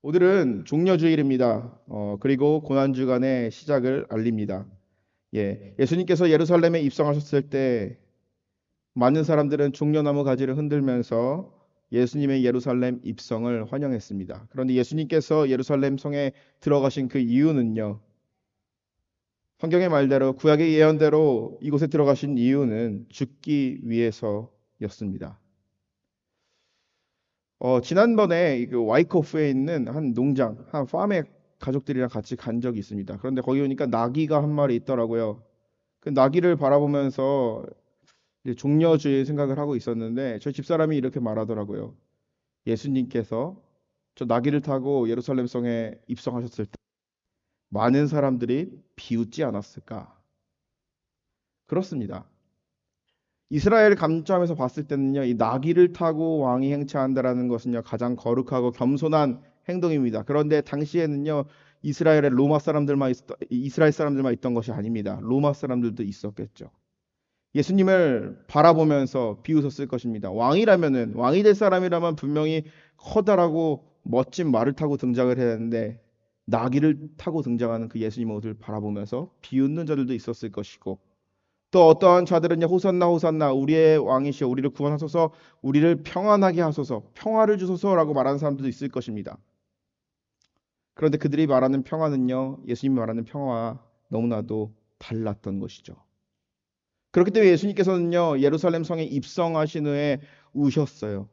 오늘은 종려주일입니다. 그리고 고난주간의 시작을 알립니다. 예수님께서 예루살렘에 입성하셨을 때 많은 사람들은 종려나무 가지를 흔들면서 예수님의 예루살렘 입성을 환영했습니다. 그런데 예수님께서 예루살렘 성에 들어가신 그 이유는요. 성경의 말대로 구약의 예언대로 이곳에 들어가신 이유는 죽기 위해서였습니다. 지난번에 그 와이코프에 있는 한 농장, 한 팜에 가족들이랑 같이 간 적이 있습니다. 그런데 거기 오니까 나귀가 한 마리 있더라고요. 그 나귀를 바라보면서 이제 종려주의 생각을 하고 있었는데 저희 집사람이 이렇게 말하더라고요. 예수님께서 저 나귀를 타고 예루살렘 성에 입성하셨을 때 많은 사람들이 비웃지 않았을까? 그렇습니다. 이스라엘 감점에서 봤을 때는요, 이 나귀를 타고 왕이 행차한다라는 것은요, 가장 거룩하고 겸손한 행동입니다. 그런데 당시에는요, 이스라엘 사람들만 있던 것이 아닙니다. 로마 사람들도 있었겠죠. 예수님을 바라보면서 비웃었을 것입니다. 왕이 될 사람이라면 분명히 커다랗고 멋진 말을 타고 등장을 해야 하는데, 나귀를 타고 등장하는 그 예수님 모습을 바라보면서 비웃는 자들도 있었을 것이고, 또 어떠한 자들은요, 호산나 호산나 우리의 왕이시여 우리를 구원하소서, 우리를 평안하게 하소서, 평화를 주소서라고 말하는 사람들도 있을 것입니다. 그런데 그들이 말하는 평화는요, 예수님이 말하는 평화와 너무나도 달랐던 것이죠. 그렇기 때문에 예수님께서는요, 예루살렘 성에 입성하신 후에 우셨어요.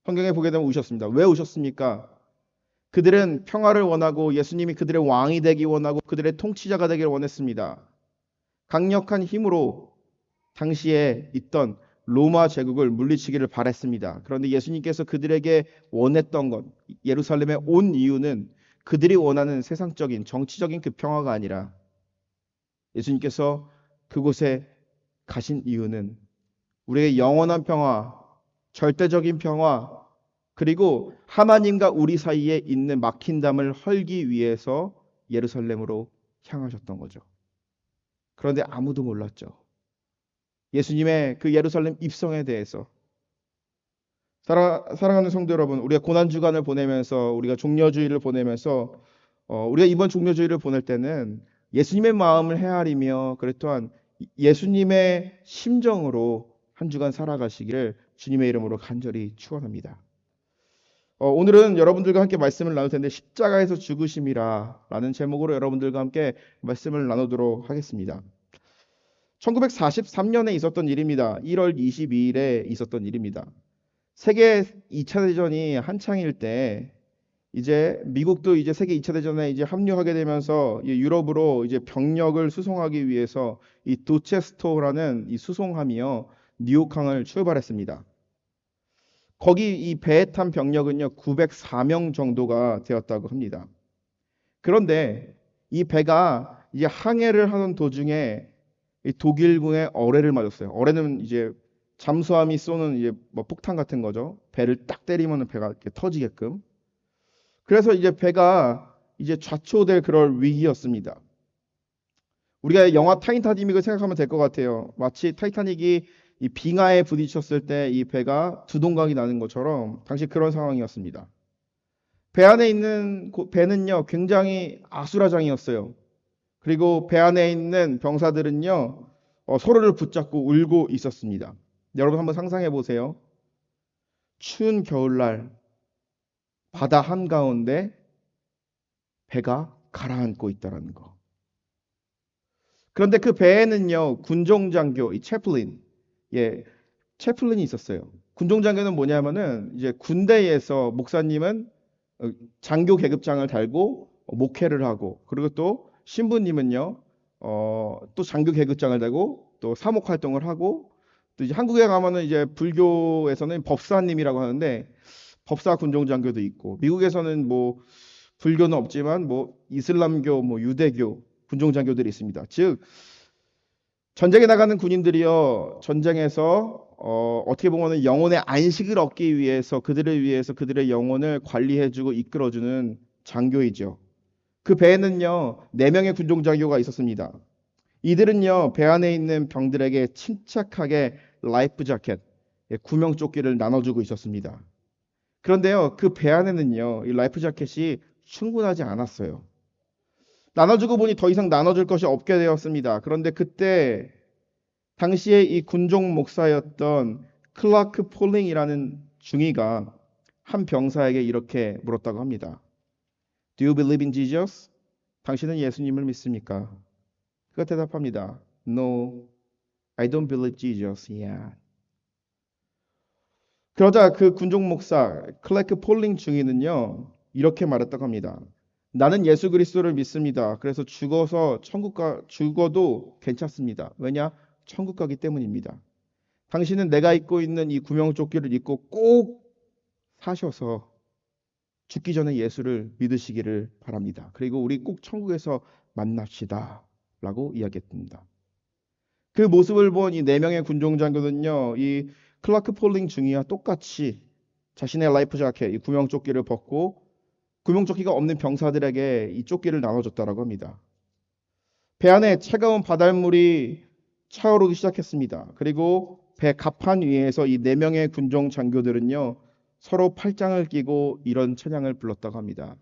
성경에 보게 되면 우셨습니다. 왜 우셨습니까? 그들은 평화를 원하고 예수님이 그들의 왕이 되기 원하고 그들의 통치자가 되기를 원했습니다. 강력한 힘으로 당시에 있던 로마 제국을 물리치기를 바랬습니다. 그런데 예수님께서 그들에게 원했던 것, 예루살렘에 온 이유는 그들이 원하는 세상적인 정치적인 그 평화가 아니라 예수님께서 그곳에 가신 이유는 우리의 영원한 평화, 절대적인 평화, 그리고 하나님과 우리 사이에 있는 막힌담을 헐기 위해서 예루살렘으로 향하셨던 거죠. 그런데 아무도 몰랐죠. 예수님의 그 예루살렘 입성에 대해서. 사랑하는 성도 여러분, 우리가 고난주간을 보내면서 우리가 종려주의를 보내면서 우리가 이번 종려주의를 보낼 때는 예수님의 마음을 헤아리며 그래 또한 예수님의 심정으로 한 주간 살아가시기를 주님의 이름으로 간절히 축원합니다. 오늘은 여러분들과 함께 말씀을 나눌 텐데 십자가에서 죽으심이라 라는 제목으로 여러분들과 함께 말씀을 나누도록 하겠습니다. 1943년에 있었던 일입니다. 1월 22일에 있었던 일입니다. 세계 2차 대전이 한창일 때 이제 미국도 이제 세계 2차 대전에 이제 합류하게 되면서 유럽으로 이제 병력을 수송하기 위해서 이 도체스토라는 이 수송함이요 뉴욕항을 출발했습니다. 거기 이 배에 탄 병력은요 904명 정도가 되었다고 합니다. 그런데 이 배가 이제 항해를 하는 도중에 이 독일군의 어뢰를 맞았어요. 어뢰는 이제 잠수함이 쏘는 이제 뭐 폭탄 같은 거죠. 배를 딱 때리면 배가 이렇게 터지게끔. 그래서 이제 배가 이제 좌초될 그럴 위기였습니다. 우리가 영화 타이타닉을 생각하면 될 것 같아요. 마치 타이타닉이 이 빙하에 부딪혔을 때 이 배가 두동강이 나는 것처럼 당시 그런 상황이었습니다. 배 안에 있는 배는요 굉장히 아수라장이었어요. 그리고 배 안에 있는 병사들은요 서로를 붙잡고 울고 있었습니다. 여러분 한번 상상해 보세요. 추운 겨울날 바다 한가운데 배가 가라앉고 있다는 거. 그런데 그 배에는요 군종장교, 이 채플린, 예, 채플린이 있었어요. 군종장교는 뭐냐면은 이제 군대에서 목사님은 장교 계급장을 달고 목회를 하고 그리고 또 신부님은요 또 장교 계급장을 달고 또 사목 활동을 하고 또 이제 한국에 가면은 이제 불교에서는 법사님이라고 하는데 법사 군종장교도 있고 미국에서는 뭐 불교는 없지만 뭐 이슬람교 뭐 유대교 군종장교들이 있습니다. 즉 전쟁에 나가는 군인들이요 전쟁에서 어떻게 보면은 영혼의 안식을 얻기 위해서 그들을 위해서 그들의 영혼을 관리해주고 이끌어주는 장교이죠. 그 배에는요 4명의 군종장교가 있었습니다. 이들은요 배 안에 있는 병들에게 침착하게 라이프 자켓 구명조끼를 나눠주고 있었습니다. 그런데요, 그 배 안에는요, 이 라이프 자켓이 충분하지 않았어요. 나눠주고 보니 더 이상 나눠줄 것이 없게 되었습니다. 그런데 그때 당시에 이 군종 목사였던 클라크 폴링이라는 중위가 한 병사에게 이렇게 물었다고 합니다. Do you believe in Jesus? 당신은 예수님을 믿습니까? 그가 대답합니다. No, I don't believe Jesus. Yeah. 그러자 그 군종 목사 클래크 폴링 중위는요 이렇게 말했다고 합니다. 나는 예수 그리스도를 믿습니다. 그래서 죽어도 괜찮습니다. 왜냐? 천국 가기 때문입니다. 당신은 내가 입고 있는 이 구명조끼를 입고 꼭 사셔서 죽기 전에 예수를 믿으시기를 바랍니다. 그리고 우리 꼭 천국에서 만납시다. 라고 이야기했습니다. 그 모습을 본 이 네 명의 군종 장교는요, 이 클라크 폴링 중위와 똑같이 자신의 라이프 자켓, 이 구명조끼를 벗고 구명조끼가 없는 병사들에게 이 조끼를 나눠줬다라고 합니다. 배 안에 차가운 바닷물이 차오르기 시작했습니다. 그리고 배 갑판 위에서 이 네 명의 군종 장교들은요, 서로 팔짱을 끼고 이런 찬양을 불렀다고 합니다.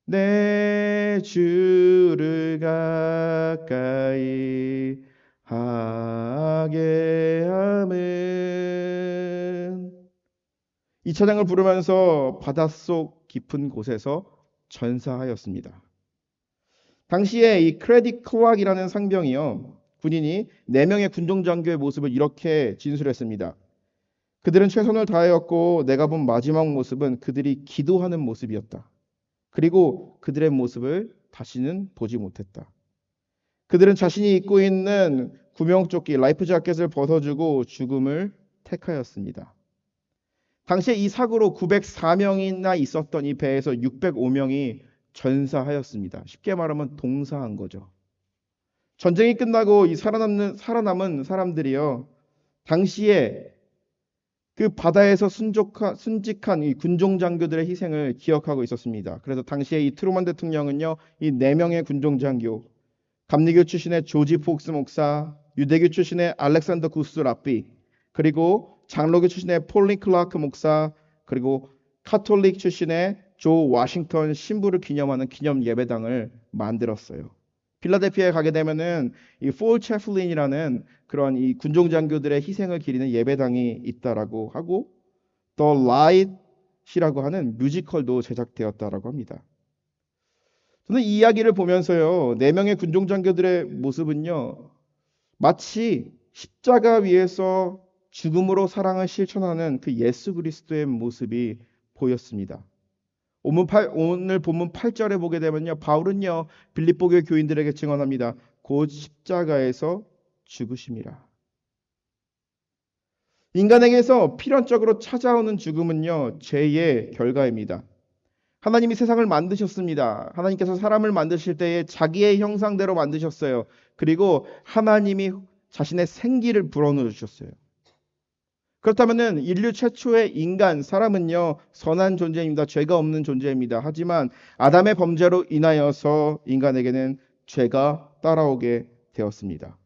내 주를 가까이 하게 함은 이 찬양을 부르면서 바닷속 깊은 곳에서 전사하였습니다. 당시에 이 크레딧 클락이라는 상병이요. 군인이 4명의 군종 장교의 모습을 이렇게 진술했습니다. 그들은 최선을 다하였고 내가 본 마지막 모습은 그들이 기도하는 모습이었다. 그리고 그들의 모습을 다시는 보지 못했다. 그들은 자신이 입고 있는 구명조끼 라이프 자켓을 벗어주고 죽음을 택하였습니다. 당시에 이 사고로 904명이나 있었던 이 배에서 605명이 전사하였습니다. 쉽게 말하면 동사한 거죠. 전쟁이 끝나고 이 살아남은 사람들이요. 당시에 그 바다에서 순직한 이 군종 장교들의 희생을 기억하고 있었습니다. 그래서 당시에 이 트루먼 대통령은요, 이 4명의 군종 장교, 감리교 출신의 조지 폭스 목사, 유대교 출신의 알렉산더 구스 랍비, 그리고 장로교 출신의 폴린 클라크 목사, 그리고 카톨릭 출신의 조 워싱턴 신부를 기념하는 기념 예배당을 만들었어요. 필라델피아에 가게 되면은 이 폴 채플린이라는 그런 이 군종 장교들의 희생을 기리는 예배당이 있다라고 하고 The Light이라고 하는 뮤지컬도 제작되었다라고 합니다. 저는 이 이야기를 보면서요, 4명의 군종 장교들의 모습은요, 마치 십자가 위에서 죽음으로 사랑을 실천하는 그 예수 그리스도의 모습이 보였습니다. 오늘 본문 8절에 보게 되면요, 바울은요, 빌립보 교회 교인들에게 증언합니다. 곧 십자가에서 죽으심이라. 인간에게서 필연적으로 찾아오는 죽음은요, 죄의 결과입니다. 하나님이 세상을 만드셨습니다. 하나님께서 사람을 만드실 때에 자기의 형상대로 만드셨어요. 그리고 하나님이 자신의 생기를 불어넣어 주셨어요. 그렇다면은 인류 최초의 인간, 사람은요, 선한 존재입니다. 죄가 없는 존재입니다. 하지만 아담의 범죄로 인하여서 인간에게는 죄가 따라오게 되었습니다.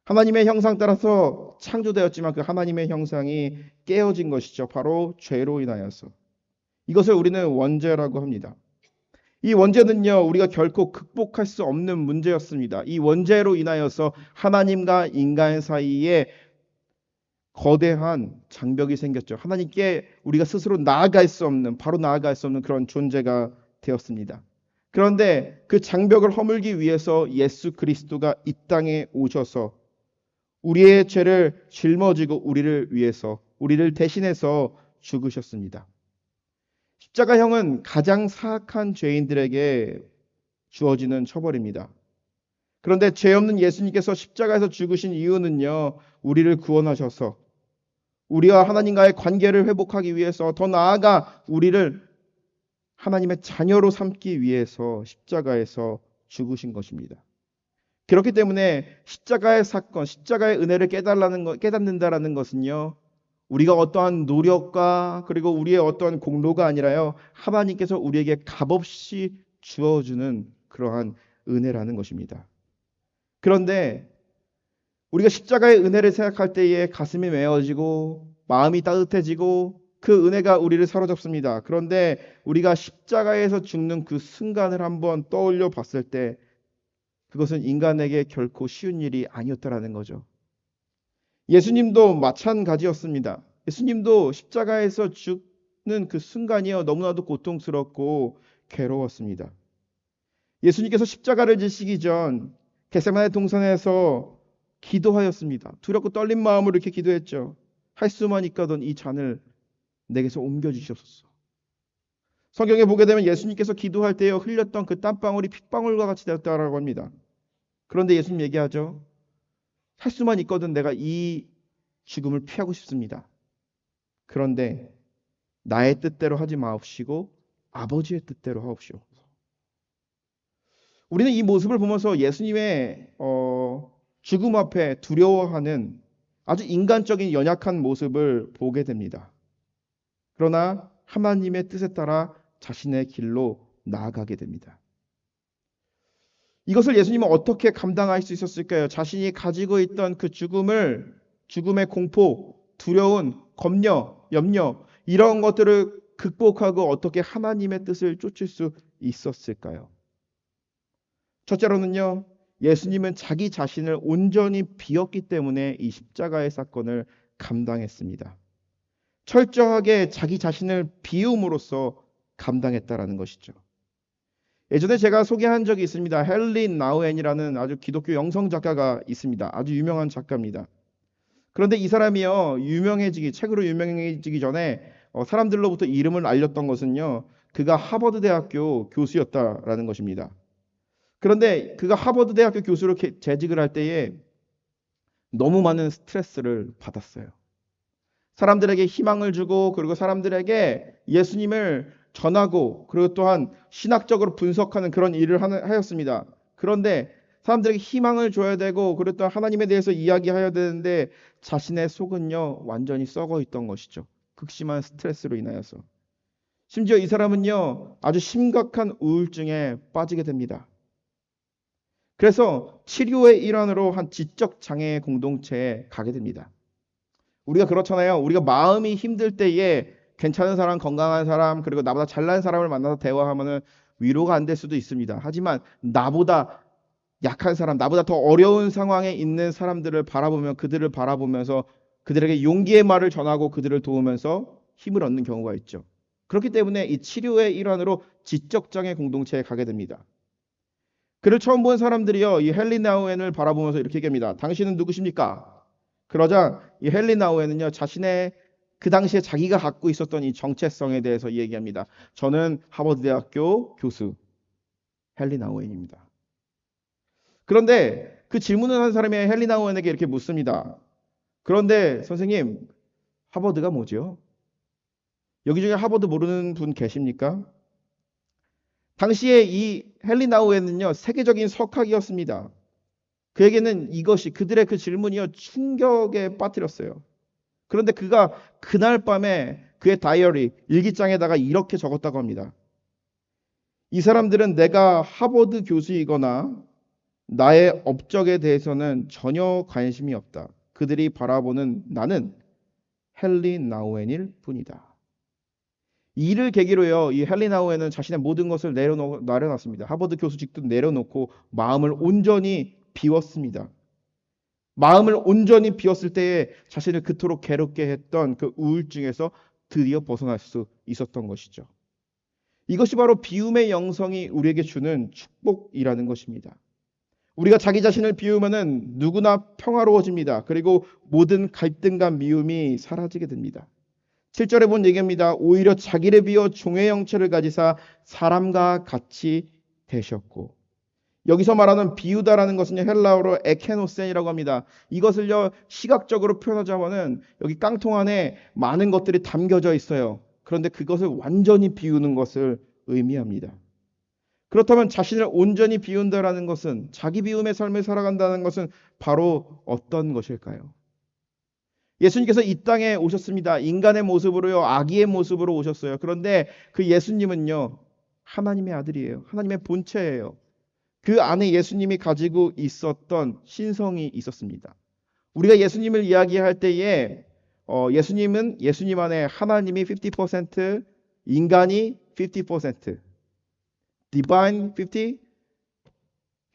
하나님의 형상 따라서 창조되었지만 그 하나님의 형상이 깨어진 것이죠. 바로 죄로 인하여서. 이것을 우리는 원죄라고 합니다. 이 원죄는요, 우리가 결코 극복할 수 없는 문제였습니다. 이 원죄로 인하여서 하나님과 인간 사이에 거대한 장벽이 생겼죠. 하나님께 우리가 스스로 바로 나아갈 수 없는 그런 존재가 되었습니다. 그런데 그 장벽을 허물기 위해서 예수 그리스도가 이 땅에 오셔서 우리의 죄를 짊어지고 우리를 대신해서 죽으셨습니다. 십자가형은 가장 사악한 죄인들에게 주어지는 처벌입니다. 그런데 죄 없는 예수님께서 십자가에서 죽으신 이유는요, 우리를 구원하셔서 우리와 하나님과의 관계를 회복하기 위해서, 더 나아가 우리를 하나님의 자녀로 삼기 위해서 십자가에서 죽으신 것입니다. 그렇기 때문에 십자가의 사건, 십자가의 은혜를 깨닫는다라는 것은요, 우리가 어떠한 노력과 그리고 우리의 어떠한 공로가 아니라요, 하나님께서 우리에게 값없이 주어주는 그러한 은혜라는 것입니다. 그런데 우리가 십자가의 은혜를 생각할 때에 가슴이 메어지고 마음이 따뜻해지고 그 은혜가 우리를 사로잡습니다. 그런데 우리가 십자가에서 죽는 그 순간을 한번 떠올려 봤을 때 그것은 인간에게 결코 쉬운 일이 아니었다라는 거죠. 예수님도 마찬가지였습니다. 예수님도 십자가에서 죽는 그 순간이요 너무나도 고통스럽고 괴로웠습니다. 예수님께서 십자가를 지시기 전 겟세마네 동산에서 기도하였습니다. 두렵고 떨린 마음으로 이렇게 기도했죠. 할 수만 있거든 이 잔을 내게서 옮겨주시옵소서. 성경에 보게 되면 예수님께서 기도할 때에 흘렸던 그 땀방울이 핏방울과 같이 되었다라고 합니다. 그런데 예수님 얘기하죠. 할 수만 있거든 내가 이 죽음을 피하고 싶습니다. 그런데 나의 뜻대로 하지 마옵시고 아버지의 뜻대로 하옵시오. 우리는 이 모습을 보면서 예수님의 죽음 앞에 두려워하는 아주 인간적인 연약한 모습을 보게 됩니다. 그러나 하나님의 뜻에 따라 자신의 길로 나아가게 됩니다. 이것을 예수님은 어떻게 감당할 수 있었을까요? 자신이 가지고 있던 그 죽음의 공포, 두려운, 검려, 염려 이런 것들을 극복하고 어떻게 하나님의 뜻을 쫓을 수 있었을까요? 첫째로는요, 예수님은 자기 자신을 온전히 비웠기 때문에 이 십자가의 사건을 감당했습니다. 철저하게 자기 자신을 비움으로써 감당했다라는 것이죠. 예전에 제가 소개한 적이 있습니다. 헨리 나우엔이라는 아주 기독교 영성 작가가 있습니다. 아주 유명한 작가입니다. 그런데 이 사람이요, 책으로 유명해지기 전에 사람들로부터 이름을 알렸던 것은요, 그가 하버드 대학교 교수였다라는 것입니다. 그런데 그가 하버드 대학교 교수로 재직을 할 때에 너무 많은 스트레스를 받았어요. 사람들에게 희망을 주고 그리고 사람들에게 예수님을 전하고 그리고 또한 신학적으로 분석하는 그런 일을 하였습니다. 그런데 사람들에게 희망을 줘야 되고 그리고 또 하나님에 대해서 이야기해야 되는데 자신의 속은요 완전히 썩어 있던 것이죠. 극심한 스트레스로 인하여서. 심지어 이 사람은요 아주 심각한 우울증에 빠지게 됩니다. 그래서 치료의 일환으로 한 지적 장애 공동체에 가게 됩니다. 우리가 그렇잖아요. 우리가 마음이 힘들 때에 괜찮은 사람, 건강한 사람, 그리고 나보다 잘난 사람을 만나서 대화하면은 위로가 안 될 수도 있습니다. 하지만 나보다 약한 사람, 나보다 더 어려운 상황에 있는 사람들을 그들을 바라보면서 그들에게 용기의 말을 전하고 그들을 도우면서 힘을 얻는 경우가 있죠. 그렇기 때문에 이 치료의 일환으로 지적장애 공동체에 가게 됩니다. 그를 처음 본 사람들이요, 이 헨리 나우엔을 바라보면서 이렇게 얘기합니다. 당신은 누구십니까? 그러자 이 헨리 나우엔은요, 자신의 그 당시에 자기가 갖고 있었던 이 정체성에 대해서 얘기합니다. 저는 하버드 대학교 교수 헨리 나우엔입니다. 그런데 그 질문을 한 사람이 헨리 나우엔에게 이렇게 묻습니다. 그런데 선생님, 하버드가 뭐죠? 여기 중에 하버드 모르는 분 계십니까? 당시에 이 헨리 나우엔은요, 세계적인 석학이었습니다. 그에게는 그들의 그 질문이요, 충격에 빠뜨렸어요. 그런데 그가 그날 밤에 그의 다이어리, 일기장에다가 이렇게 적었다고 합니다. 이 사람들은 내가 하버드 교수이거나 나의 업적에 대해서는 전혀 관심이 없다. 그들이 바라보는 나는 헨리 나우엔일 뿐이다. 이 일을 계기로요, 이 헨리 나우엔은 자신의 모든 것을 내려놨습니다. 하버드 교수직도 내려놓고 마음을 온전히 비웠습니다. 마음을 온전히 비웠을 때에 자신을 그토록 괴롭게 했던 그 우울증에서 드디어 벗어날 수 있었던 것이죠. 이것이 바로 비움의 영성이 우리에게 주는 축복이라는 것입니다. 우리가 자기 자신을 비우면은 누구나 평화로워집니다. 그리고 모든 갈등과 미움이 사라지게 됩니다. 7절에 본 얘기입니다. 오히려 자기를 비워 종의 형체를 가지사 사람과 같이 되셨고. 여기서 말하는 비우다라는 것은 헬라어로 에케노센이라고 합니다. 이것을요 시각적으로 표현하자면은 여기 깡통 안에 많은 것들이 담겨져 있어요. 그런데 그것을 완전히 비우는 것을 의미합니다. 그렇다면 자신을 온전히 비운다라는 것은 자기 비움의 삶을 살아간다는 것은 바로 어떤 것일까요? 예수님께서 이 땅에 오셨습니다. 인간의 모습으로요, 아기의 모습으로 오셨어요. 그런데 그 예수님은요, 하나님의 아들이에요. 하나님의 본체예요. 그 안에 예수님이 가지고 있었던 신성이 있었습니다. 우리가 예수님을 이야기할 때에 예수님 안에 하나님이 50%, 인간이 50%, divine 50,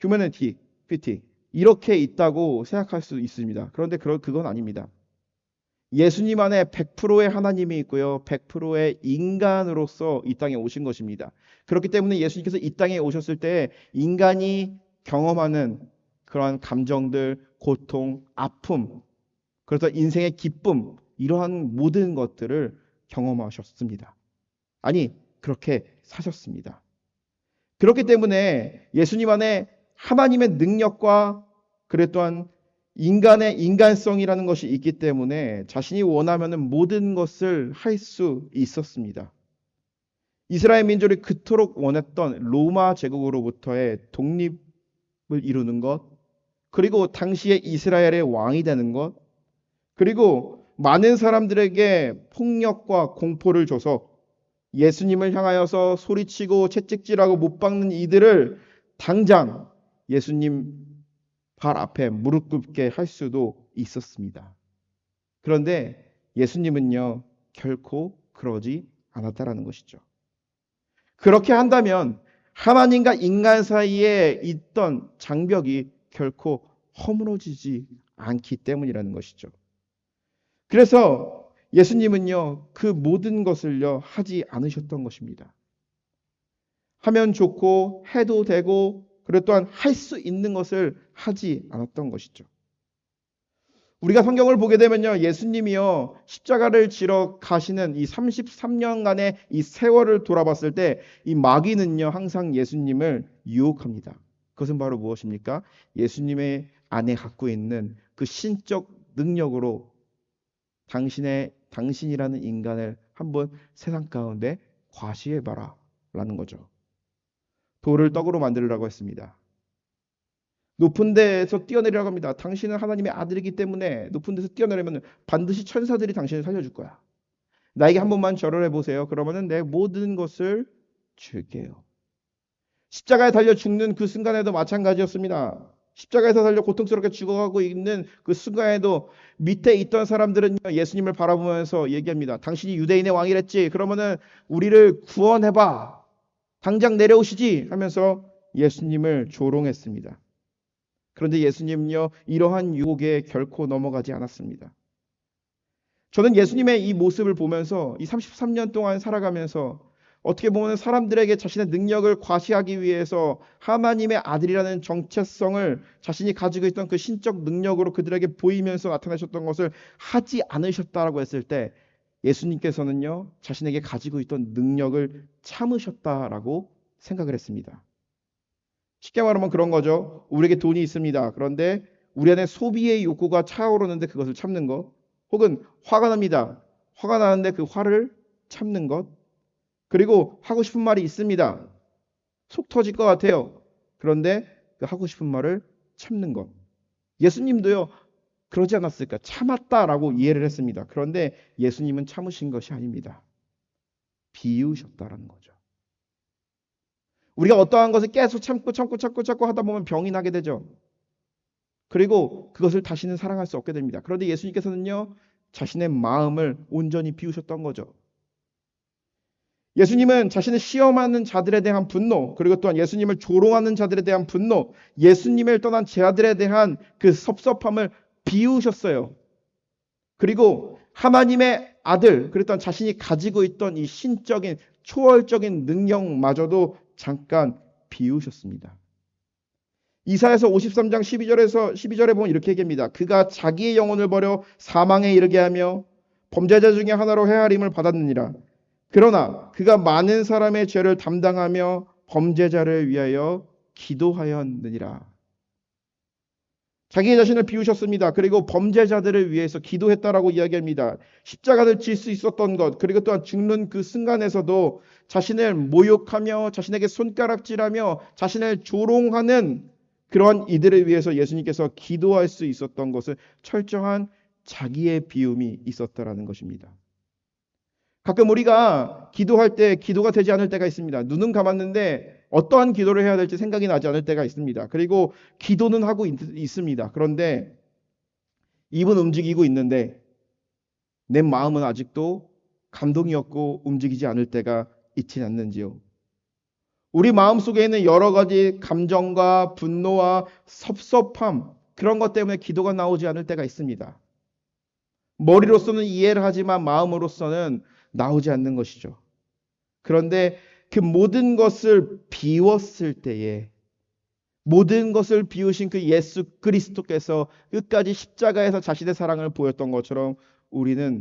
humanity 50 이렇게 있다고 생각할 수 있습니다. 그런데 그건 아닙니다. 예수님 안에 100%의 하나님이 있고요. 100%의 인간으로서 이 땅에 오신 것입니다. 그렇기 때문에 예수님께서 이 땅에 오셨을 때 인간이 경험하는 그러한 감정들, 고통, 아픔, 그래서 인생의 기쁨, 이러한 모든 것들을 경험하셨습니다. 아니, 그렇게 사셨습니다. 그렇기 때문에 예수님 안에 하나님의 능력과 그래 또한 인간의 인간성이라는 것이 있기 때문에 자신이 원하면 모든 것을 할 수 있었습니다. 이스라엘 민족이 그토록 원했던 로마 제국으로부터의 독립을 이루는 것, 그리고 당시에 이스라엘의 왕이 되는 것, 그리고 많은 사람들에게 폭력과 공포를 줘서 예수님을 향하여서 소리치고 채찍질하고 못 박는 이들을 당장 예수님 발 앞에 무릎 꿇게 할 수도 있었습니다. 그런데 예수님은요, 결코 그러지 않았다라는 것이죠. 그렇게 한다면 하나님과 인간 사이에 있던 장벽이 결코 허물어지지 않기 때문이라는 것이죠. 그래서 예수님은요, 그 모든 것을요, 하지 않으셨던 것입니다. 하면 좋고, 해도 되고, 그리고 또한 할 수 있는 것을 하지 않았던 것이죠. 우리가 성경을 보게 되면요, 예수님이요, 십자가를 지러 가시는 이 33년간의 이 세월을 돌아봤을 때, 이 마귀는요, 항상 예수님을 유혹합니다. 그것은 바로 무엇입니까? 예수님의 안에 갖고 있는 그 신적 능력으로 당신이라는 인간을 한번 세상 가운데 과시해봐라 라는 거죠. 돌을 떡으로 만들으라고 했습니다. 높은 데에서 뛰어내리라고 합니다. 당신은 하나님의 아들이기 때문에 높은 데서 뛰어내리면 반드시 천사들이 당신을 살려줄 거야. 나에게 한 번만 절을 해보세요. 그러면은 내 모든 것을 줄게요. 십자가에 달려 죽는 그 순간에도 마찬가지였습니다. 십자가에서 달려 고통스럽게 죽어가고 있는 그 순간에도 밑에 있던 사람들은 예수님을 바라보면서 얘기합니다. 당신이 유대인의 왕이랬지. 그러면은 우리를 구원해봐. 당장 내려오시지 하면서 예수님을 조롱했습니다. 그런데 예수님은요, 이러한 유혹에 결코 넘어가지 않았습니다. 저는 예수님의 이 모습을 보면서 이 33년 동안 살아가면서 어떻게 보면 사람들에게 자신의 능력을 과시하기 위해서 하나님의 아들이라는 정체성을 자신이 가지고 있던 그 신적 능력으로 그들에게 보이면서 나타나셨던 것을 하지 않으셨다라고 했을 때 예수님께서는요, 자신에게 가지고 있던 능력을 참으셨다라고 생각을 했습니다. 쉽게 말하면 그런 거죠. 우리에게 돈이 있습니다. 그런데 우리 안에 소비의 욕구가 차오르는데 그것을 참는 것. 혹은 화가 납니다. 화가 나는데 그 화를 참는 것. 그리고 하고 싶은 말이 있습니다. 속 터질 것 같아요. 그런데 그 하고 싶은 말을 참는 것. 예수님도요, 그러지 않았을까? 참았다라고 이해를 했습니다. 그런데 예수님은 참으신 것이 아닙니다. 비우셨다라는 거죠. 우리가 어떠한 것을 계속 참고 하다 보면 병이 나게 되죠. 그리고 그것을 다시는 사랑할 수 없게 됩니다. 그런데 예수님께서는요, 자신의 마음을 온전히 비우셨던 거죠. 예수님은 자신을 시험하는 자들에 대한 분노, 그리고 또한 예수님을 조롱하는 자들에 대한 분노, 예수님을 떠난 자들에 대한 그 섭섭함을 비우셨어요. 그리고 하나님의 아들, 그랬던 자신이 가지고 있던 이 신적인 초월적인 능력마저도 잠깐 비우셨습니다. 이사야서 53장 12절에 보면 이렇게 얘기합니다. 그가 자기의 영혼을 버려 사망에 이르게 하며 범죄자 중에 하나로 헤아림을 받았느니라. 그러나 그가 많은 사람의 죄를 담당하며 범죄자를 위하여 기도하였느니라. 자기 자신을 비우셨습니다. 그리고 범죄자들을 위해서 기도했다라고 이야기합니다. 십자가를 질 수 있었던 것, 그리고 또한 죽는 그 순간에서도 자신을 모욕하며 자신에게 손가락질하며 자신을 조롱하는 그러한 이들을 위해서 예수님께서 기도할 수 있었던 것은 철저한 자기의 비움이 있었다라는 것입니다. 가끔 우리가 기도할 때 기도가 되지 않을 때가 있습니다. 눈은 감았는데 어떠한 기도를 해야 될지 생각이 나지 않을 때가 있습니다. 그리고 기도는 하고 있습니다. 그런데 입은 움직이고 있는데 내 마음은 아직도 감동이 없고 움직이지 않을 때가 있지 않는지요? 우리 마음속에 있는 여러 가지 감정과 분노와 섭섭함, 그런 것 때문에 기도가 나오지 않을 때가 있습니다. 머리로서는 이해를 하지만 마음으로서는 나오지 않는 것이죠. 그런데 그 모든 것을 비웠을 때에, 모든 것을 비우신 그 예수 그리스도께서 끝까지 십자가에서 자신의 사랑을 보였던 것처럼 우리가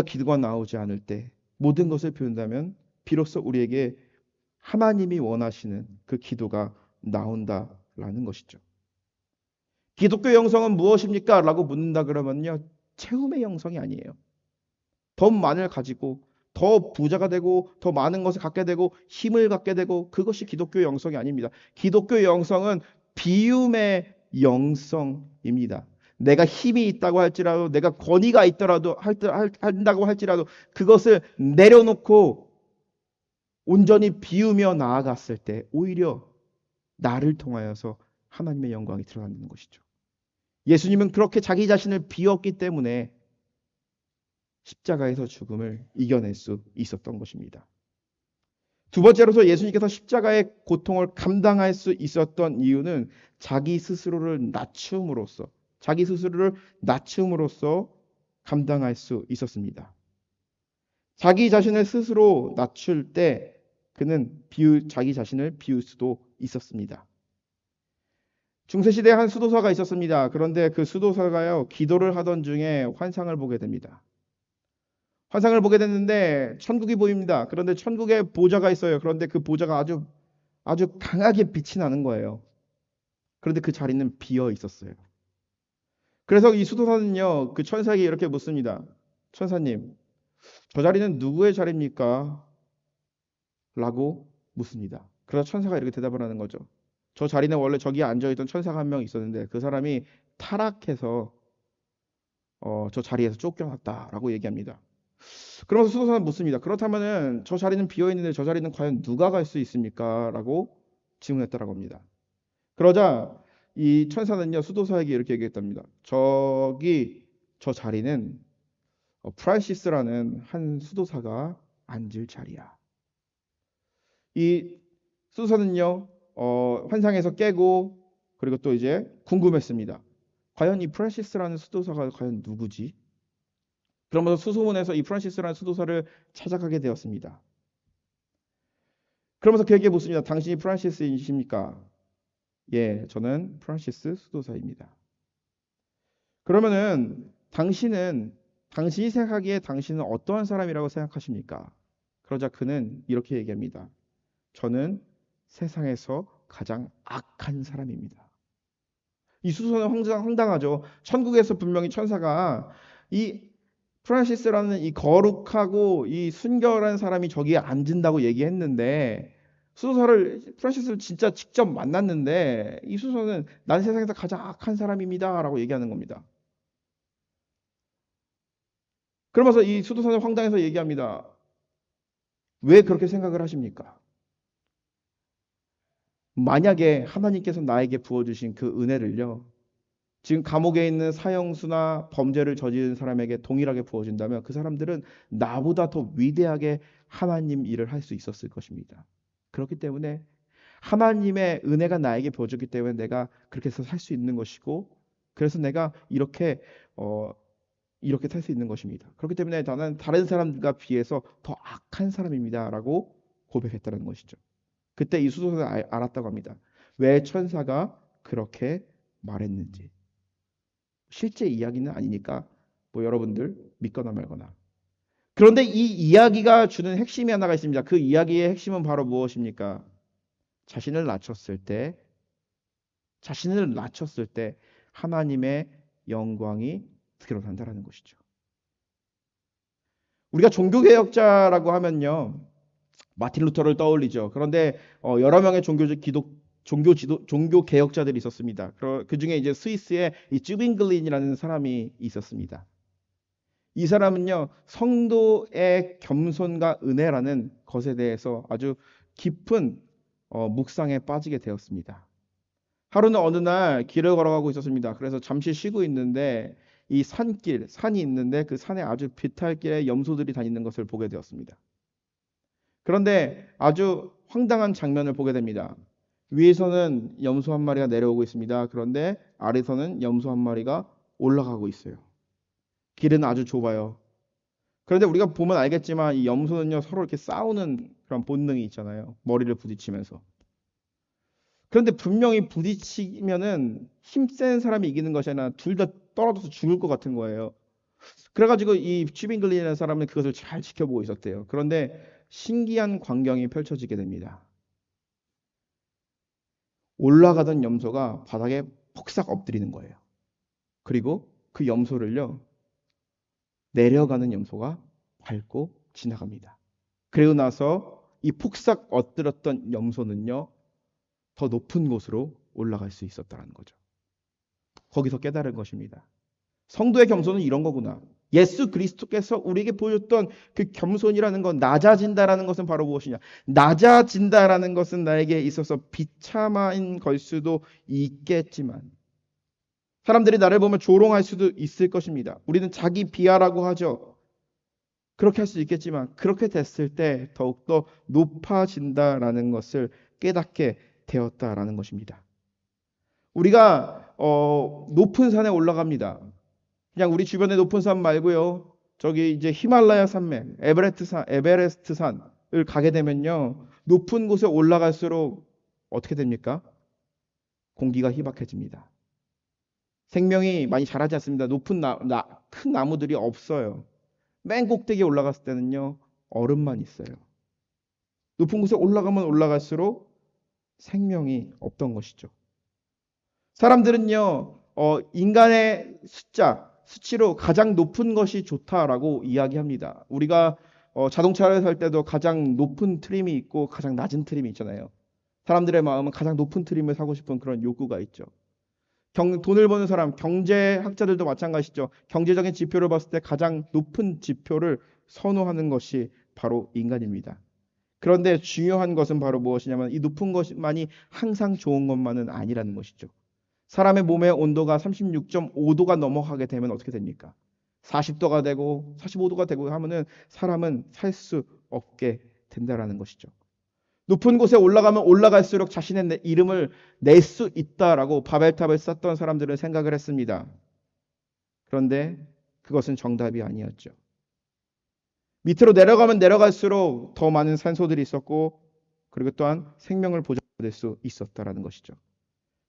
기도가 나오지 않을 때 모든 것을 비운다면 비로소 우리에게 하나님이 원하시는 그 기도가 나온다라는 것이죠. 기독교 영성은 무엇입니까? 라고 묻는다 그러면요, 채움의 영성이 아니에요. 더 많을 가지고 더 부자가 되고 더 많은 것을 갖게 되고 힘을 갖게 되고, 그것이 기독교 영성이 아닙니다. 기독교 영성은 비움의 영성입니다. 내가 힘이 있다고 할지라도, 내가 권위가 있더라도 한다고 할지라도 그것을 내려놓고 온전히 비우며 나아갔을 때 오히려 나를 통하여서 하나님의 영광이 드러나는 것이죠. 예수님은 그렇게 자기 자신을 비웠기 때문에 십자가에서 죽음을 이겨낼 수 있었던 것입니다. 두 번째로서 예수님께서 십자가의 고통을 감당할 수 있었던 이유는 자기 스스로를 낮춤으로써 감당할 수 있었습니다. 자기 자신을 스스로 낮출 때 그는 자기 자신을 비울 수도 있었습니다. 중세시대에 한 수도사가 있었습니다. 그런데 그 수도사가요, 기도를 하던 중에 환상을 보게 됩니다. 환상을 보게 됐는데 천국이 보입니다. 그런데 천국에 보좌가 있어요. 그런데 그 보좌가 아주 강하게 빛이 나는 거예요. 그런데 그 자리는 비어 있었어요. 그래서 이 수도사는요, 그 천사에게 이렇게 묻습니다. 천사님, 저 자리는 누구의 자리입니까? 라고 묻습니다. 그래서 천사가 이렇게 대답을 하는 거죠. 저 자리는 원래 저기 앉아있던 천사가 한 명 있었는데 그 사람이 타락해서 저 자리에서 쫓겨났다라고 얘기합니다. 그러면서 수도사는 묻습니다. 그렇다면은 저 자리는 비어 있는데 저 자리는 과연 누가 갈 수 있습니까? 라고 질문했다라고 합니다. 그러자 이 천사는요, 수도사에게 이렇게 얘기했답니다. 저 자리는 프란시스라는 한 수도사가 앉을 자리야. 이 수도사는요, 환상에서 깨고 그리고 또 이제 궁금했습니다. 과연 이 프란시스라는 수도사가 과연 누구지? 그러면서 수소문에서 이 프란시스라는 수도사를 찾아가게 되었습니다. 그러면서 그에게 묻습니다. 당신이 프란시스이십니까? 예, 저는 프란시스 수도사입니다. 그러면은 당신이 생각하기에 당신은 어떠한 사람이라고 생각하십니까? 그러자 그는 이렇게 얘기합니다. 저는 세상에서 가장 악한 사람입니다. 이 수도사는 황당하죠. 천국에서 분명히 천사가 이 프란시스라는 이 거룩하고 이 순결한 사람이 저기에 앉은다고 얘기했는데, 프란시스를 진짜 직접 만났는데 이 수도사는 난 세상에서 가장 악한 사람입니다 라고 얘기하는 겁니다. 그러면서 이 수도사는 황당해서 얘기합니다. 왜 그렇게 생각을 하십니까? 만약에 하나님께서 나에게 부어주신 그 은혜를요, 지금 감옥에 있는 사형수나 범죄를 저지른 사람에게 동일하게 부어진다면 그 사람들은 나보다 더 위대하게 하나님 일을 할 수 있었을 것입니다. 그렇기 때문에 하나님의 은혜가 나에게 부어졌기 때문에 내가 그렇게 해서 살 수 있는 것이고, 그래서 내가 이렇게 살 수 있는 것입니다. 그렇기 때문에 나는 다른 사람들과 비해서 더 악한 사람입니다라고 고백했다는 것이죠. 그때 이 수도사는 알았다고 합니다. 왜 천사가 그렇게 말했는지. 실제 이야기는 아니니까 뭐 여러분들 믿거나 말거나. 그런데 이 이야기가 주는 핵심이 하나가 있습니다. 그 이야기의 핵심은 바로 무엇입니까? 자신을 낮췄을 때 하나님의 영광이 드러난다라는 것이죠. 우리가 종교개혁자라고 하면요, 마틴 루터를 떠올리죠. 그런데 여러 명의 종교 개혁자들이 있었습니다. 그 중에 이제 스위스의 이 쯔빙글린이라는 사람이 있었습니다. 이 사람은요, 성도의 겸손과 은혜라는 것에 대해서 아주 깊은 묵상에 빠지게 되었습니다. 하루는 어느 날 길을 걸어가고 있었습니다. 그래서 잠시 쉬고 있는데 이 산길, 산이 있는데 그 산에 아주 비탈길에 염소들이 다니는 것을 보게 되었습니다. 그런데 아주 황당한 장면을 보게 됩니다. 위에서는 염소 한 마리가 내려오고 있습니다. 그런데 아래서는 염소 한 마리가 올라가고 있어요. 길은 아주 좁아요. 그런데 우리가 보면 알겠지만 이 염소는요, 서로 이렇게 싸우는 그런 본능이 있잖아요. 머리를 부딪히면서. 그런데 분명히 부딪히면은 힘센 사람이 이기는 것이 아니라 둘 다 떨어져서 죽을 것 같은 거예요. 그래가지고 이 취빙글리라는 사람은 그것을 잘 지켜보고 있었대요. 그런데 신기한 광경이 펼쳐지게 됩니다. 올라가던 염소가 바닥에 폭삭 엎드리는 거예요. 그리고 그 염소를요, 내려가는 염소가 밟고 지나갑니다. 그리고 나서 이 폭삭 엎드렸던 염소는요, 더 높은 곳으로 올라갈 수 있었다는 거죠. 거기서 깨달은 것입니다. 성도의 겸손은 이런 거구나. 예수 그리스도께서 우리에게 보여줬던 그 겸손이라는 건, 낮아진다라는 것은 바로 무엇이냐? 낮아진다라는 것은 나에게 있어서 비참한 걸 수도 있겠지만, 사람들이 나를 보면 조롱할 수도 있을 것입니다. 우리는 자기 비하라고 하죠. 그렇게 할 수 있겠지만, 그렇게 됐을 때 더욱더 높아진다라는 것을 깨닫게 되었다라는 것입니다. 우리가 높은 산에 올라갑니다. 그냥 우리 주변의 높은 산 말고요. 저기 이제 히말라야 산맥, 에베레스트 산을 가게 되면요. 높은 곳에 올라갈수록 어떻게 됩니까? 공기가 희박해집니다. 생명이 많이 자라지 않습니다. 큰 나무들이 없어요. 맨 꼭대기에 올라갔을 때는요. 얼음만 있어요. 높은 곳에 올라가면 올라갈수록 생명이 없던 것이죠. 사람들은요, 인간의 수치로 가장 높은 것이 좋다라고 이야기합니다. 우리가 자동차를 살 때도 가장 높은 트림이 있고 가장 낮은 트림이 있잖아요. 사람들의 마음은 가장 높은 트림을 사고 싶은 그런 욕구가 있죠. 돈을 버는 사람, 경제학자들도 마찬가지죠. 경제적인 지표를 봤을 때 가장 높은 지표를 선호하는 것이 바로 인간입니다. 그런데 중요한 것은 바로 무엇이냐면 이 높은 것만이 항상 좋은 것만은 아니라는 것이죠. 사람의 몸의 온도가 36.5도가 넘어가게 되면 어떻게 됩니까? 40도가 되고 45도가 되고 하면은 사람은 살 수 없게 된다라는 것이죠. 높은 곳에 올라가면 올라갈수록 자신의 이름을 낼 수 있다라고 바벨탑을 쌓던 사람들은 생각을 했습니다. 그런데 그것은 정답이 아니었죠. 밑으로 내려가면 내려갈수록 더 많은 산소들이 있었고, 그리고 또한 생명을 보장받을 수 있었다라는 것이죠.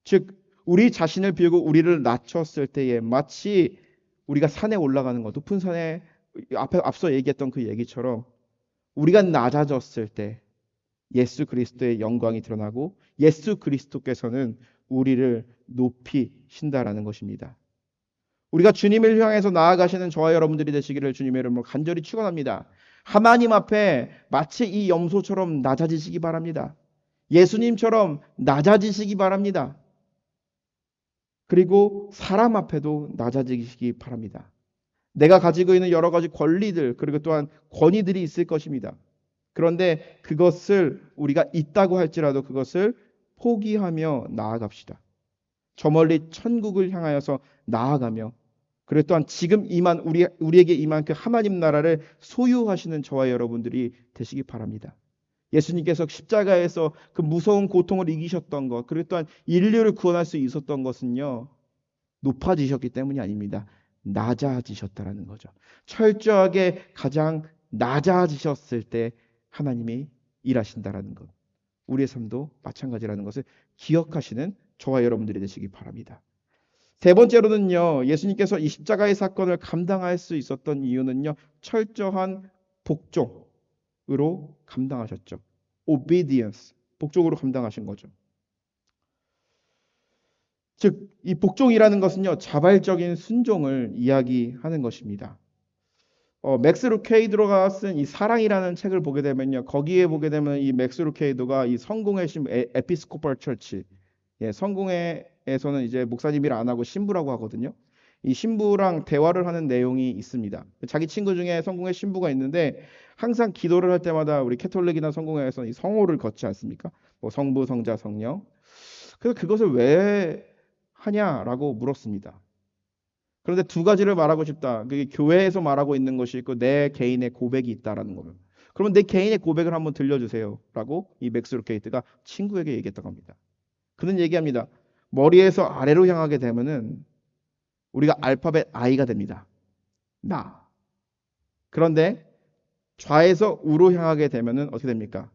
즉 우리 자신을 비우고 우리를 낮췄을 때에 마치 우리가 산에 올라가는 것, 높은 산에 앞서 얘기했던 그 얘기처럼 우리가 낮아졌을 때 예수 그리스도의 영광이 드러나고 예수 그리스도께서는 우리를 높이신다라는 것입니다. 우리가 주님을 향해서 나아가시는 저와 여러분들이 되시기를 주님의 이름으로 간절히 축원합니다. 하나님 앞에 마치 이 염소처럼 낮아지시기 바랍니다. 예수님처럼 낮아지시기 바랍니다. 그리고 사람 앞에도 낮아지시기 바랍니다. 내가 가지고 있는 여러 가지 권리들, 그리고 또한 권위들이 있을 것입니다. 그런데 그것을 우리가 있다고 할지라도 그것을 포기하며 나아갑시다. 저 멀리 천국을 향하여서 나아가며, 그리고 또한 지금 우리에게 임한 그 하나님 나라를 소유하시는 저와 여러분들이 되시기 바랍니다. 예수님께서 십자가에서 그 무서운 고통을 이기셨던 것, 그리고 또한 인류를 구원할 수 있었던 것은요, 높아지셨기 때문이 아닙니다. 낮아지셨다라는 거죠. 철저하게 가장 낮아지셨을 때 하나님이 일하신다라는 것. 우리의 삶도 마찬가지라는 것을 기억하시는 저와 여러분들이 되시기 바랍니다. 세 번째로는요, 예수님께서 이 십자가의 사건을 감당할 수 있었던 이유는요, 철저한 복종으로 감당하셨죠. obedience, 복종으로 감당하신 거죠. 즉, 이 복종이라는 것은요, 자발적인 순종을 이야기하는 것입니다. 맥스 루케이도가 쓴 이 사랑이라는 책을 보게 되면요, 거기에 보게 되면 이 맥스 루케이도가 이 성공회 신부, 에피스코팔 처치, 성공회에서는 이제 목사님이라 안 하고 신부라고 하거든요. 이 신부랑 대화를 하는 내용이 있습니다. 자기 친구 중에 성공회 신부가 있는데 항상 기도를 할 때마다 우리 캐톨릭이나 성공회에서 이 성호를 걷지 않습니까? 뭐 성부, 성자, 성령. 그래서 그것을 왜 하냐라고 물었습니다. 그런데 두 가지를 말하고 싶다. 그게 교회에서 말하고 있는 것이 있고 내 개인의 고백이 있다라는 거예요. 그러면 내 개인의 고백을 한번 들려주세요. 라고 이 맥스 루케이트가 친구에게 얘기했다고 합니다. 그는 얘기합니다. 머리에서 아래로 향하게 되면은 우리가 알파벳 I가 됩니다. 나. 그런데 좌에서 우로 향하게 되면은 어떻게 됩니까?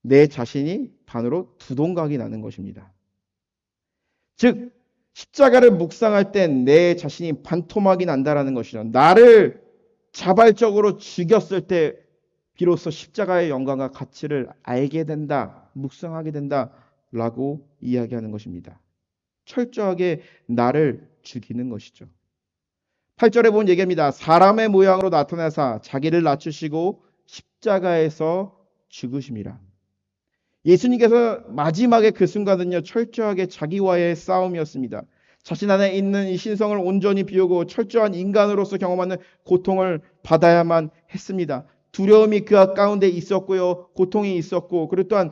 내 자신이 반으로 두 동각이 나는 것입니다. 즉 십자가를 묵상할 땐 내 자신이 반토막이 난다라는 것이죠. 나를 자발적으로 죽였을 때 비로소 십자가의 영광과 가치를 알게 된다, 묵상하게 된다라고 이야기하는 것입니다. 철저하게 나를 죽이는 것이죠. 8절에 보면 얘기합니다. 사람의 모양으로 나타나사 자기를 낮추시고 십자가에서 죽으심이라. 예수님께서 마지막에 그 순간은요, 철저하게 자기와의 싸움이었습니다. 자신 안에 있는 이 신성을 온전히 비우고 철저한 인간으로서 경험하는 고통을 받아야만 했습니다. 두려움이 그 가운데 있었고요, 고통이 있었고, 그리고 또한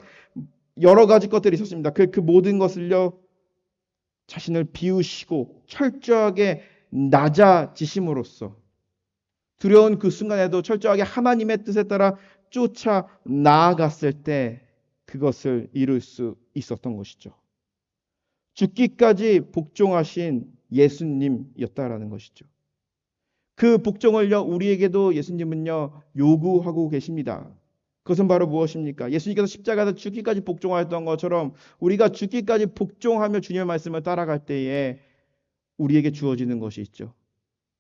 여러 가지 것들이 있었습니다. 그 모든 것을요, 자신을 비우시고 철저하게 낮아지심으로써 두려운 그 순간에도 철저하게 하나님의 뜻에 따라 쫓아 나아갔을 때 그것을 이룰 수 있었던 것이죠. 죽기까지 복종하신 예수님이었다라는 것이죠. 그 복종을요, 우리에게도 예수님은요, 요구하고 계십니다. 그것은 바로 무엇입니까? 예수님께서 십자가에서 죽기까지 복종하였던 것처럼 우리가 죽기까지 복종하며 주님의 말씀을 따라갈 때에 우리에게 주어지는 것이 있죠.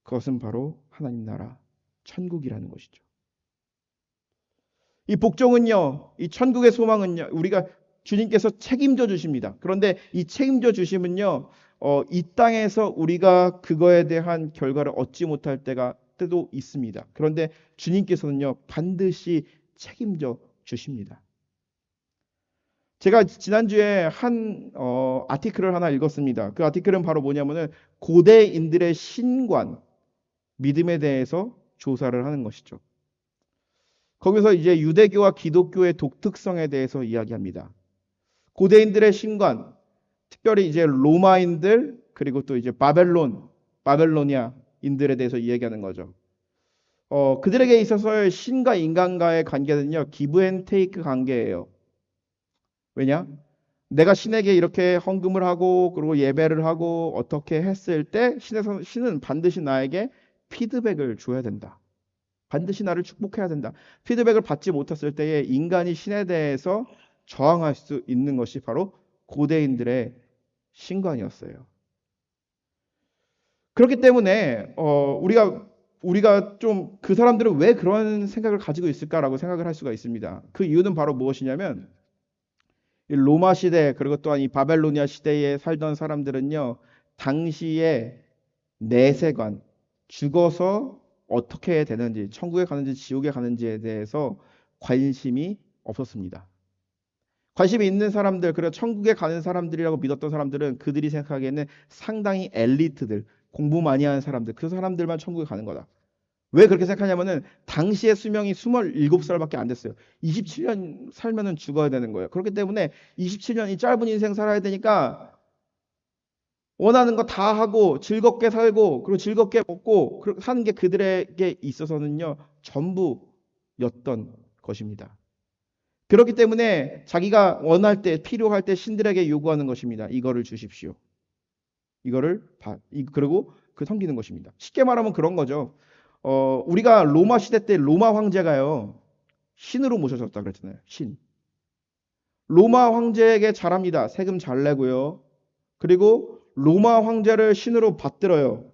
그것은 바로 하나님 나라, 천국이라는 것이죠. 이 복종은요, 이 천국의 소망은요, 우리가 주님께서 책임져 주십니다. 그런데 이 책임져 주심은요, 이 땅에서 우리가 그거에 대한 결과를 얻지 못할 때도 있습니다. 그런데 주님께서는요, 반드시 책임져 주십니다. 제가 지난주에 한 아티클을 하나 읽었습니다. 그 아티클은 바로 뭐냐면은 고대인들의 신관, 믿음에 대해서 조사를 하는 것이죠. 거기서 이제 유대교와 기독교의 독특성에 대해서 이야기합니다. 고대인들의 신관, 특별히 이제 로마인들 그리고 또 이제 바벨로니아인들에 대해서 이야기하는 거죠. 그들에게 있어서의 신과 인간과의 관계는요, 기브 앤 테이크 관계예요. 왜냐? 내가 신에게 이렇게 헌금을 하고 그리고 예배를 하고 어떻게 했을 때 신은 반드시 나에게 피드백을 줘야 된다. 반드시 나를 축복해야 된다. 피드백을 받지 못했을 때에 인간이 신에 대해서 저항할 수 있는 것이 바로 고대인들의 신관이었어요. 그렇기 때문에 우리가 좀 그 사람들은 왜 그런 생각을 가지고 있을까라고 생각을 할 수가 있습니다. 그 이유는 바로 무엇이냐면 이 로마 시대 그리고 또한 이 바벨로니아 시대에 살던 사람들은요, 당시에 내세관, 죽어서 어떻게 되는지, 천국에 가는지 지옥에 가는지에 대해서 관심이 없었습니다. 관심이 있는 사람들, 그리고 천국에 가는 사람들이라고 믿었던 사람들은 그들이 생각하기에는 상당히 엘리트들, 공부 많이 하는 사람들, 그 사람들만 천국에 가는 거다. 왜 그렇게 생각하냐면은 당시의 수명이 27살밖에 안 됐어요. 27년 살면은 죽어야 되는 거예요. 그렇기 때문에 27년 이 짧은 인생 살아야 되니까 원하는 거 다 하고 즐겁게 살고 그리고 즐겁게 먹고 하는 게 그들에게 있어서는요, 전부였던 것입니다. 그렇기 때문에 자기가 원할 때 필요할 때 신들에게 요구하는 것입니다. 이거를 주십시오. 그리고 섬기는 것입니다. 쉽게 말하면 그런 거죠. 우리가 로마 시대 때 로마 황제가요, 신으로 모셔졌다 그랬잖아요. 신. 로마 황제에게 잘합니다. 세금 잘 내고요. 그리고 로마 황제를 신으로 받들어요.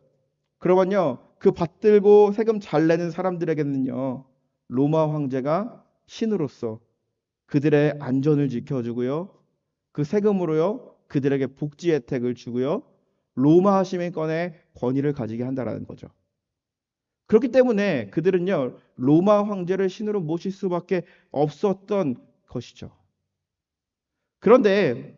그러면요, 그 받들고 세금 잘 내는 사람들에게는요, 로마 황제가 신으로서 그들의 안전을 지켜주고요, 그 세금으로요, 그들에게 복지 혜택을 주고요, 로마 시민권의 권위를 가지게 한다라는 거죠. 그렇기 때문에 그들은요, 로마 황제를 신으로 모실 수밖에 없었던 것이죠. 그런데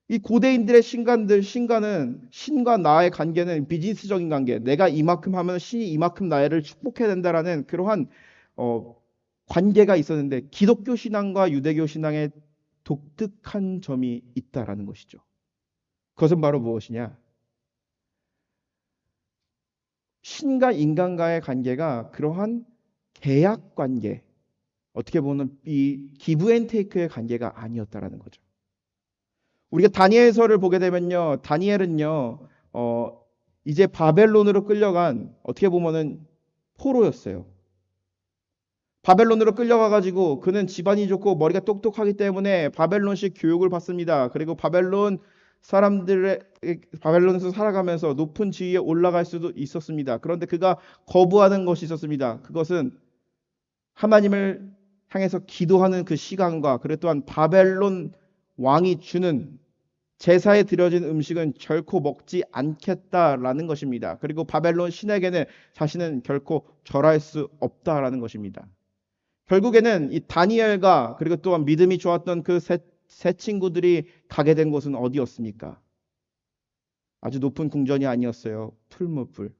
이 고대인들의 신간은 신과 나의 관계는 비즈니스적인 관계. 내가 이만큼 하면 신이 이만큼 나를 축복해야 된다라는 그러한 관계가 있었는데 기독교 신앙과 유대교 신앙의 독특한 점이 있다라는 것이죠. 그것은 바로 무엇이냐? 신과 인간과의 관계가 그러한 계약 관계, 어떻게 보면 이 기브 앤 테이크의 관계가 아니었다라는 거죠. 우리가 다니엘서를 보게 되면요, 다니엘은요, 이제 바벨론으로 끌려간 어떻게 보면은 포로였어요. 바벨론으로 끌려가가지고 그는 집안이 좋고 머리가 똑똑하기 때문에 바벨론식 교육을 받습니다. 그리고 바벨론에서 살아가면서 높은 지위에 올라갈 수도 있었습니다. 그런데 그가 거부하는 것이 있었습니다. 그것은 하나님을 향해서 기도하는 그 시간과 그리고 또한 바벨론 왕이 주는 제사에 드려진 음식은 결코 먹지 않겠다라는 것입니다. 그리고 바벨론 신에게는 자신은 결코 절할 수 없다라는 것입니다. 결국에는 이 다니엘과 그리고 또한 믿음이 좋았던 그 세 친구들이 가게 된 곳은 어디였습니까? 아주 높은 궁전이 아니었어요. 풀무불.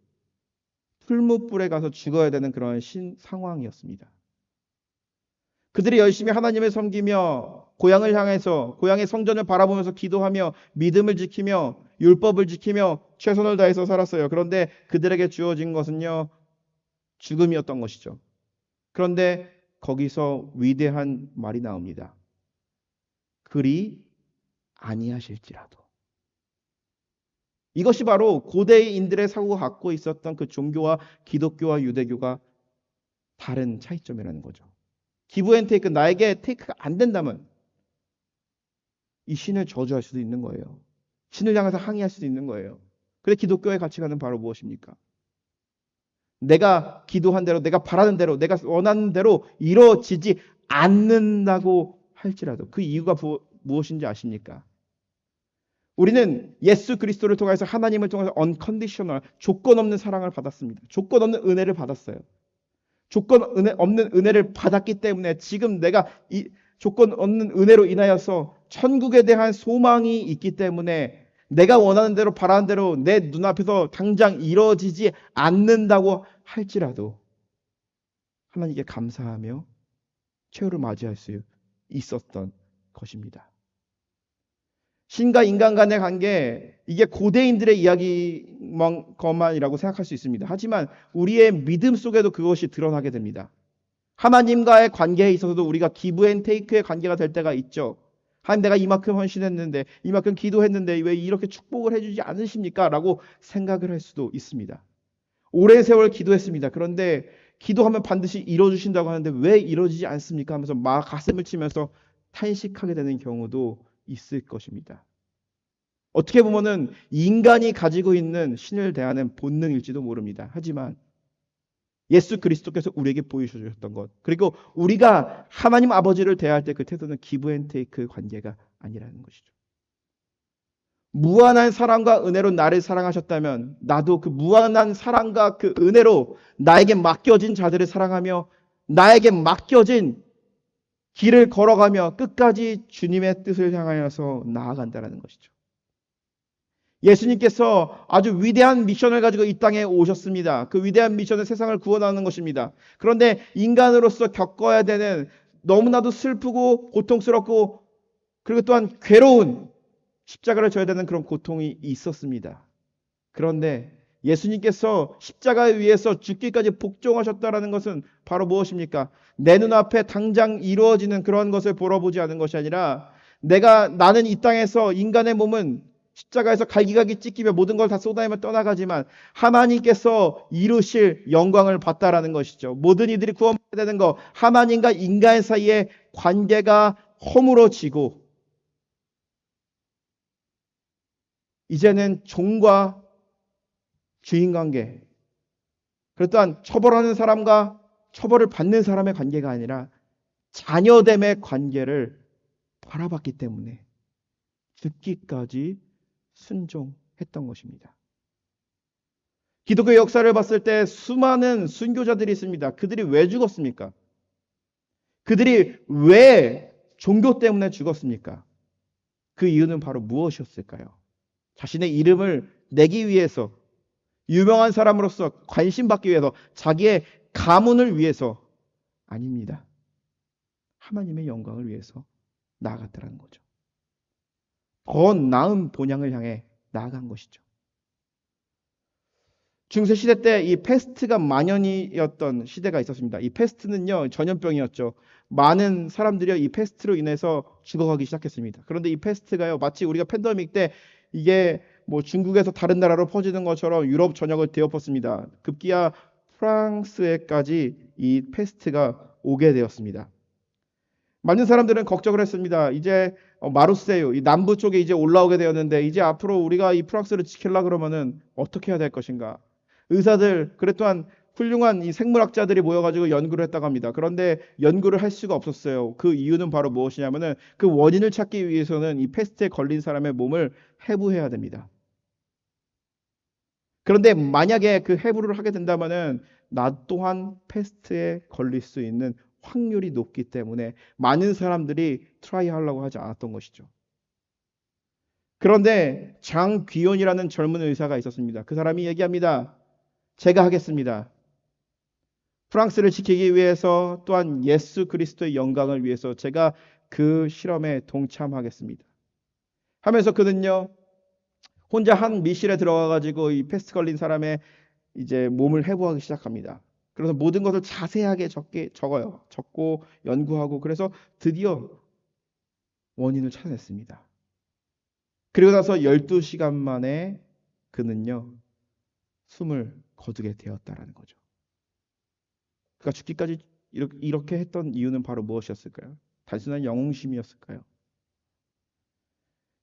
풀무불에 가서 죽어야 되는 그런 상황이었습니다. 그들이 열심히 하나님을 섬기며 고향을 향해서 고향의 성전을 바라보면서 기도하며 믿음을 지키며 율법을 지키며 최선을 다해서 살았어요. 그런데 그들에게 주어진 것은요, 죽음이었던 것이죠. 그런데 거기서 위대한 말이 나옵니다. 그리 아니하실지라도. 이것이 바로 고대인들의 사고가 갖고 있었던 그 종교와 기독교와 유대교가 다른 차이점이라는 거죠. 기브 앤 테이크, 나에게 테이크가 안 된다면 이 신을 저주할 수도 있는 거예요. 신을 향해서 항의할 수도 있는 거예요. 그래 기독교의 가치관은 바로 무엇입니까? 내가 기도한 대로, 내가 바라는 대로, 내가 원하는 대로 이루어지지 않는다고 할지라도 그 이유가 무엇인지 아십니까? 우리는 예수 그리스도를 통해서 하나님을 통해서 unconditional, 조건 없는 사랑을 받았습니다. 조건 없는 은혜를 받았어요. 조건 없는 은혜를 받았기 때문에 지금 내가 이 조건 없는 은혜로 인하여서 천국에 대한 소망이 있기 때문에 내가 원하는 대로 바라는 대로 내 눈앞에서 당장 이루어지지 않는다고 할지라도 하나님께 감사하며 최후를 맞이할 수 있었던 것입니다. 신과 인간 간의 관계, 이게 고대인들의 이야기만이라고 생각할 수 있습니다. 하지만 우리의 믿음 속에도 그것이 드러나게 됩니다. 하나님과의 관계에 있어서도 우리가 기브 앤 테이크의 관계가 될 때가 있죠. 하나님, 내가 이만큼 헌신했는데, 이만큼 기도했는데 왜 이렇게 축복을 해주지 않으십니까? 라고 생각을 할 수도 있습니다. 오랜 세월 기도했습니다. 그런데 기도하면 반드시 이루어주신다고 하는데 왜 이루어지지 않습니까? 하면서 막 가슴을 치면서 탄식하게 되는 경우도 있을 것입니다. 어떻게 보면은 인간이 가지고 있는 신을 대하는 본능일지도 모릅니다. 하지만 예수 그리스도께서 우리에게 보여주셨던 것, 그리고 우리가 하나님 아버지를 대할 때 그 태도는 기브 앤 테이크 관계가 아니라는 것이죠. 무한한 사랑과 은혜로 나를 사랑하셨다면 나도 그 무한한 사랑과 그 은혜로 나에게 맡겨진 자들을 사랑하며 나에게 맡겨진 길을 걸어가며 끝까지 주님의 뜻을 향하여서 나아간다는 것이죠. 예수님께서 아주 위대한 미션을 가지고 이 땅에 오셨습니다. 그 위대한 미션은 세상을 구원하는 것입니다. 그런데 인간으로서 겪어야 되는 너무나도 슬프고 고통스럽고 그리고 또한 괴로운 십자가를 져야 되는 그런 고통이 있었습니다. 그런데 예수님께서 십자가 위에서 죽기까지 복종하셨다라는 것은 바로 무엇입니까? 내 눈앞에 당장 이루어지는 그런 것을 보러 보지 않은 것이 아니라 나는 이 땅에서 인간의 몸은 십자가에서 갈기갈기 찢기며 모든 걸 다 쏟아내며 떠나가지만 하나님께서 이루실 영광을 받다라는 것이죠. 모든 이들이 구원받게 되는 것, 하나님과 인간 사이의 관계가 허물어지고 이제는 종과 주인 관계, 그리고 또한 처벌하는 사람과 처벌을 받는 사람의 관계가 아니라 자녀됨의 관계를 바라봤기 때문에 죽기까지 순종했던 것입니다. 기독교 역사를 봤을 때 수많은 순교자들이 있습니다. 그들이 왜 죽었습니까? 그들이 왜 종교 때문에 죽었습니까? 그 이유는 바로 무엇이었을까요? 자신의 이름을 내기 위해서, 유명한 사람으로서 관심받기 위해서, 자기의 가문을 위해서 아닙니다. 하나님의 영광을 위해서 나아갔다는 거죠. 더 나은 본향을 향해 나아간 것이죠. 중세 시대 때 이 패스트가 만연이었던 시대가 있었습니다. 이 패스트는요, 전염병이었죠. 많은 사람들이 이 패스트로 인해서 죽어가기 시작했습니다. 그런데 이 패스트가요, 마치 우리가 팬데믹 때 이게 뭐 중국에서 다른 나라로 퍼지는 것처럼 유럽 전역을 뒤엎었습니다. 급기야 프랑스에까지 이 패스트가 오게 되었습니다. 많은 사람들은 걱정을 했습니다. 이제 마르세유, 이 남부 쪽에 이제 올라오게 되었는데 이제 앞으로 우리가 이 프랑스를 지키려 그러면은 어떻게 해야 될 것인가? 의사들, 그래 또한 훌륭한 이 생물학자들이 모여가지고 연구를 했다고 합니다. 그런데 연구를 할 수가 없었어요. 그 이유는 바로 무엇이냐면은 그 원인을 찾기 위해서는 이 패스트에 걸린 사람의 몸을 해부해야 됩니다. 그런데 만약에 그 해부를 하게 된다면은 나 또한 패스트에 걸릴 수 있는 확률이 높기 때문에 많은 사람들이 트라이 하려고 하지 않았던 것이죠. 그런데 장귀연이라는 젊은 의사가 있었습니다. 그 사람이 얘기합니다. 제가 하겠습니다. 프랑스를 지키기 위해서 또한 예수 그리스도의 영광을 위해서 제가 그 실험에 동참하겠습니다. 하면서 그는요, 혼자 한 미실에 들어가 가지고 이 패스트 걸린 사람의 이제 몸을 해부하기 시작합니다. 그래서 모든 것을 자세하게 적어요. 적고 연구하고 그래서 드디어 원인을 찾아냈습니다. 그리고 나서 12시간 만에 그는요, 숨을 거두게 되었다라는 거죠. 그가 죽기까지 이렇게 했던 이유는 바로 무엇이었을까요? 단순한 영웅심이었을까요?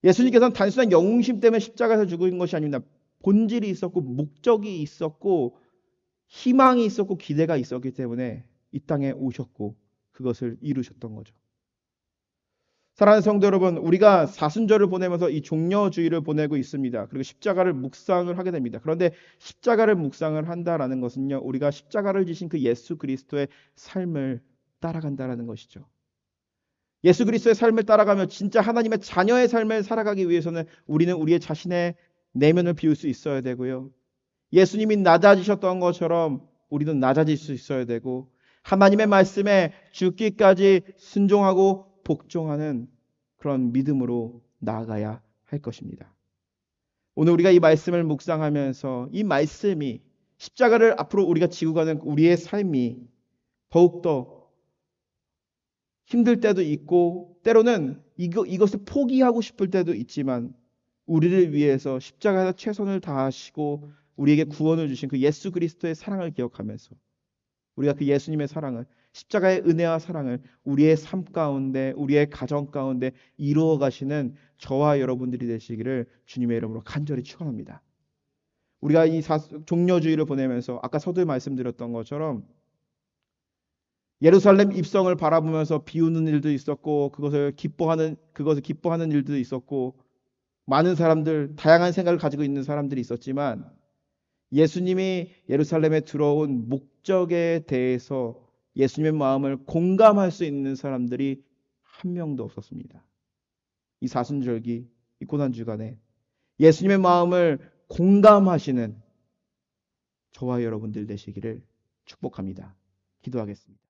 예수님께서는 단순한 영웅심 때문에 십자가에서 죽은 것이 아닙니다. 본질이 있었고 목적이 있었고 희망이 있었고 기대가 있었기 때문에 이 땅에 오셨고 그것을 이루셨던 거죠. 사랑하는 성도 여러분, 우리가 사순절을 보내면서 이 종려주의를 보내고 있습니다. 그리고 십자가를 묵상을 하게 됩니다. 그런데 십자가를 묵상을 한다라는 것은요, 우리가 십자가를 지신 그 예수 그리스도의 삶을 따라간다라는 것이죠. 예수 그리스도의 삶을 따라가며 진짜 하나님의 자녀의 삶을 살아가기 위해서는 우리는 우리의 자신의 내면을 비울 수 있어야 되고요. 예수님이 낮아지셨던 것처럼 우리는 낮아질 수 있어야 되고 하나님의 말씀에 죽기까지 순종하고 복종하는 그런 믿음으로 나아가야 할 것입니다. 오늘 우리가 이 말씀을 묵상하면서 이 말씀이 십자가를 앞으로 우리가 지고 가는 우리의 삶이 더욱더 힘들 때도 있고 때로는 이것을 포기하고 싶을 때도 있지만 우리를 위해서 십자가에서 최선을 다하시고 우리에게 구원을 주신 그 예수 그리스도의 사랑을 기억하면서 우리가 그 예수님의 사랑을 십자가의 은혜와 사랑을 우리의 삶 가운데 우리의 가정 가운데 이루어 가시는 저와 여러분들이 되시기를 주님의 이름으로 간절히 축원합니다. 우리가 이 종려주의를 보내면서 아까 서두에 말씀드렸던 것처럼 예루살렘 입성을 바라보면서 비우는 일도 있었고 그것을 기뻐하는 일도 있었고 많은 사람들 다양한 생각을 가지고 있는 사람들이 있었지만 예수님이 예루살렘에 들어온 목적에 대해서 예수님의 마음을 공감할 수 있는 사람들이 한 명도 없었습니다. 이 사순절기, 이 고난주간에 예수님의 마음을 공감하시는 저와 여러분들 되시기를 축복합니다. 기도하겠습니다.